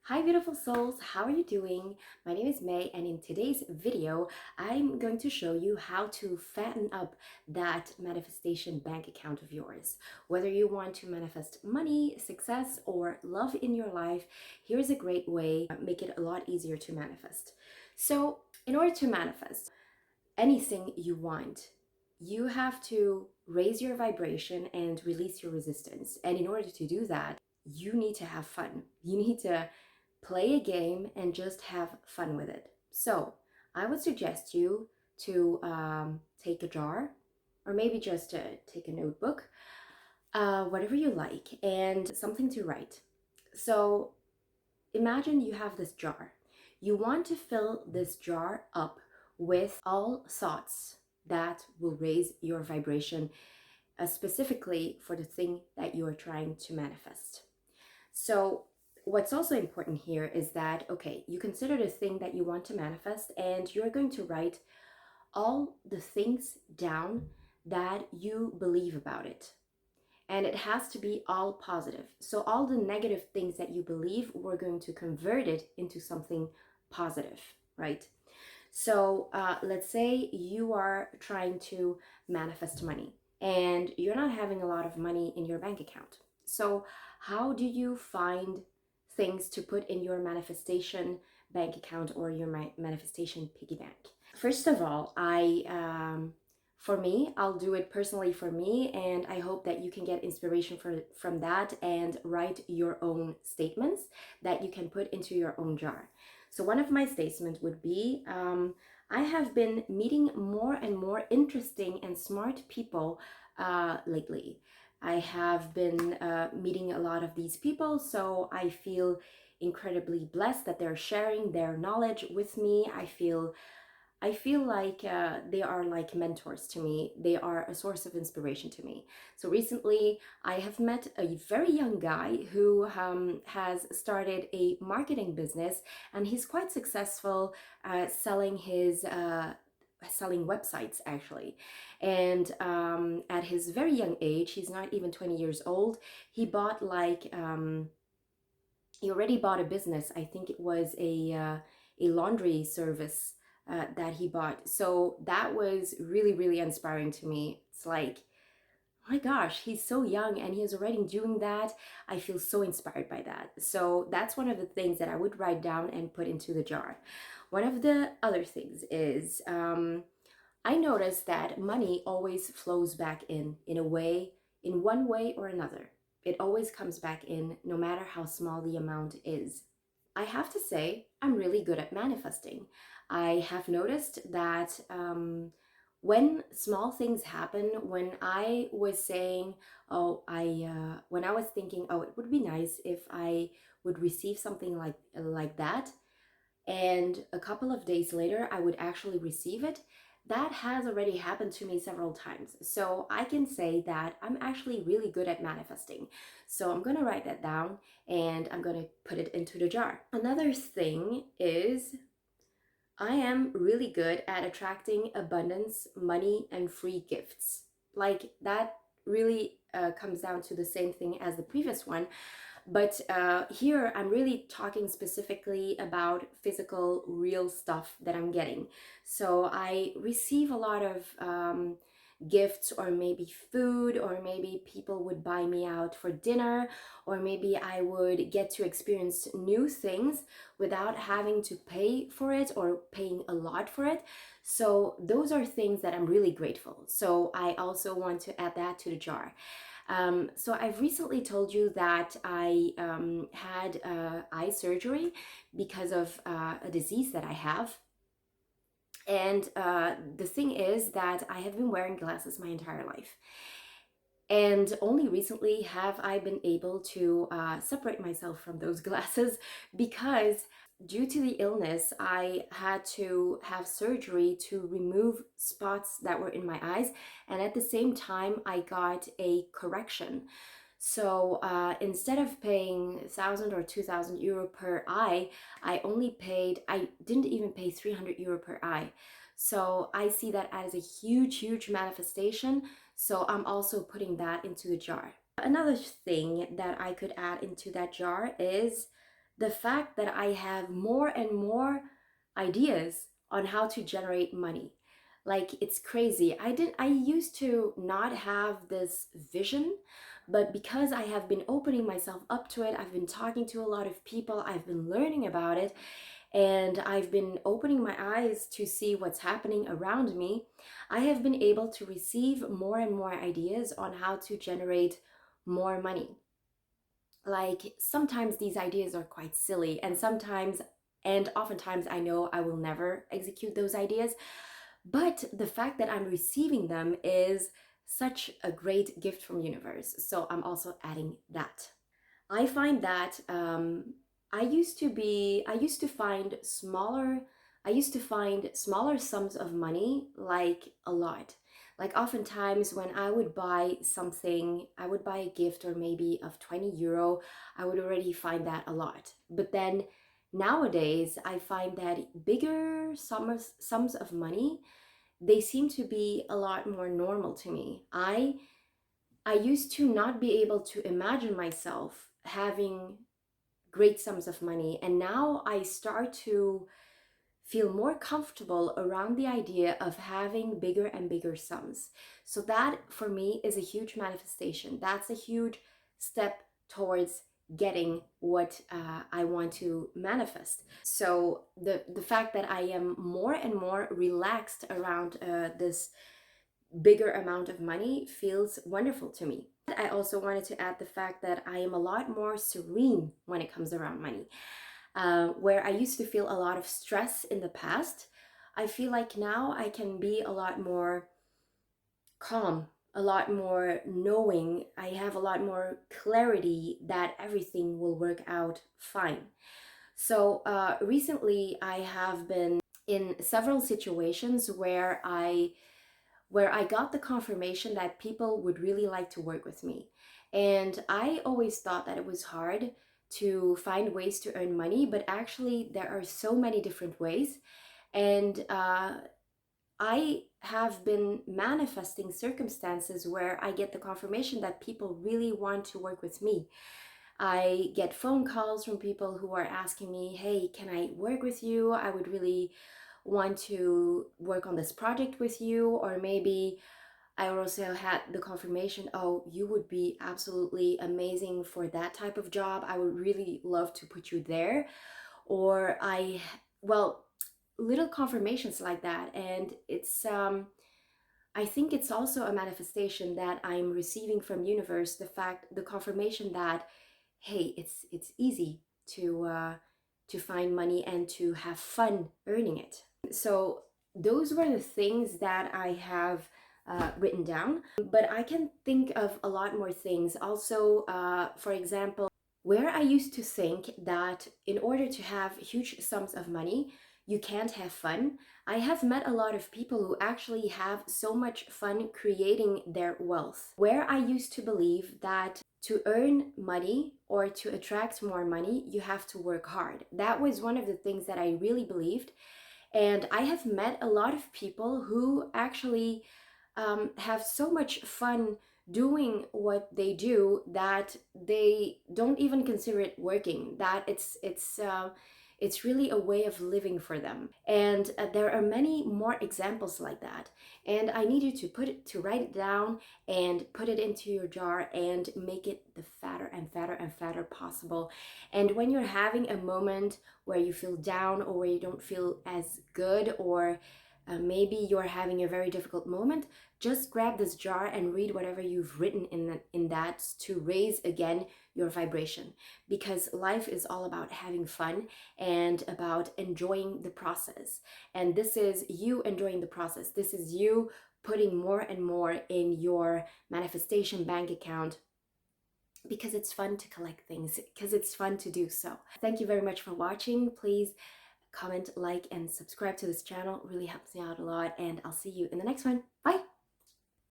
Hi beautiful souls, how are you doing? My name is May, and in today's video I'm going to show you how to fatten up that manifestation bank account of yours. Whether you want to manifest money, success, or love in your life, here's a great way to make it a lot easier to manifest. So in order to manifest anything you want, you have to raise your vibration and release your resistance. And in order to do that, you need to have fun. You need to play a game and just have fun with it. So I would suggest you to take a jar, or maybe just take a notebook, whatever you like, and something to write. So imagine you have this jar. You want to fill this jar up with all thoughts that will raise your vibration, specifically for the thing that you are trying to manifest. So what's also important here is that, okay, you consider the thing that you want to manifest, and you're going to write all the things down that you believe about it. And it has to be all positive. So all the negative things that you believe, we're going to convert it into something positive, right? So let's say you are trying to manifest money and you're not having a lot of money in your bank account. So how do you find things to put in your manifestation bank account or your manifestation piggy bank? First of all, for me, I'll do it personally for me, and I hope that you can get inspiration from that and write your own statements that you can put into your own jar. So one of my statements would be, I have been meeting more and more interesting and smart people lately. I have been meeting a lot of these people, so I feel incredibly blessed that they're sharing their knowledge with me. I feel like they are like mentors to me. They are a source of inspiration to me. So recently, I have met a very young guy who has started a marketing business, and he's quite successful selling websites actually. And at his very young age, he's not even 20 years old. He bought he already bought a business. I think it was a laundry service that he bought. So that was really, really inspiring to me. It's like, oh my gosh, he's so young and he's already doing that. I feel so inspired by that. So that's one of the things that I would write down and put into the jar. One of the other things is I noticed that money always flows back in a way, in one way or another. It always comes back in, no matter how small the amount is. I have to say, I'm really good at manifesting. I have noticed that when small things happen, when I was saying, when I was thinking, oh, it would be nice if I would receive something like that, and a couple of days later I would actually receive it. That has already happened to me several times. So I can say that I'm actually really good at manifesting. So I'm going to write that down and I'm going to put it into the jar. Another thing is I am really good at attracting abundance, money, and free gifts. Like that really comes down to the same thing as the previous one. But here I'm really talking specifically about physical, real stuff that I'm getting. So I receive a lot of gifts, or maybe food, or maybe people would buy me out for dinner, or maybe I would get to experience new things without having to pay for it or paying a lot for it. So those are things that I'm really grateful. So I also want to add that to the jar. So I've recently told you that I had eye surgery because of a disease that I have. And the thing is that I have been wearing glasses my entire life. And only recently have I been able to separate myself from those glasses, because due to the illness, I had to have surgery to remove spots that were in my eyes. And at the same time, I got a correction. So instead of paying 1,000 or 2,000 euro per eye, I didn't even pay 300 euro per eye. So I see that as a huge, huge manifestation. So I'm also putting that into the jar. Another thing that I could add into that jar is the fact that I have more and more ideas on how to generate money. Like, it's crazy. I used to not have this vision, but because I have been opening myself up to it, I've been talking to a lot of people, I've been learning about it, and I've been opening my eyes to see what's happening around me. I have been able to receive more and more ideas on how to generate more money. Like, sometimes these ideas are quite silly, and sometimes and oftentimes I know I will never execute those ideas, but the fact that I'm receiving them is such a great gift from universe. So I'm also adding that. I find that I used to find smaller sums of money like a lot. Like, oftentimes when I would buy something, I would buy a gift or maybe of 20 euro, I would already find that a lot. But then nowadays I find that bigger sums of money, they seem to be a lot more normal to me. I used to not be able to imagine myself having great sums of money, and now I start to feel more comfortable around the idea of having bigger and bigger sums. So that for me is a huge manifestation. That's a huge step towards getting what I want to manifest. So the fact that I am more and more relaxed around this bigger amount of money feels wonderful to me. I also wanted to add the fact that I am a lot more serene when it comes around money. Where I used to feel a lot of stress in the past, I feel like now I can be a lot more calm, a lot more knowing. I have a lot more clarity that everything will work out fine. So recently I have been in several situations where I got the confirmation that people would really like to work with me. And I always thought that it was hard to find ways to earn money, but actually there are so many different ways. And I have been manifesting circumstances where I get the confirmation that people really want to work with me. I get phone calls from people who are asking me, hey, can I work with you? I would really want to work on this project with you. Or maybe I also had the confirmation, oh, you would be absolutely amazing for that type of job. I would really love to put you there. Or well, little confirmations like that. And I think it's also a manifestation that I'm receiving from universe, the confirmation that, hey, it's easy to find money and to have fun earning it. So those were the things that I have written down, but I can think of a lot more things. Also, for example, where I used to think that in order to have huge sums of money, you can't have fun. I have met a lot of people who actually have so much fun creating their wealth. Where I used to believe that to earn money or to attract more money, you have to work hard. That was one of the things that I really believed. And I have met a lot of people who actually have so much fun doing what they do that they don't even consider it working. That it's really a way of living for them. And there are many more examples like that. And I need you to write it down and put it into your jar and make it the fatter and fatter and fatter possible. And when you're having a moment where you feel down or where you don't feel as good, or maybe you're having a very difficult moment, just grab this jar and read whatever you've written in that to raise again your vibration. Because life is all about having fun and about enjoying the process. And this is you enjoying the process. This is you putting more and more in your manifestation bank account, because it's fun to collect things, because it's fun to do so. Thank you very much for watching. Please comment, like, and subscribe to this channel. It really helps me out a lot, and I'll see you in the next one. Bye!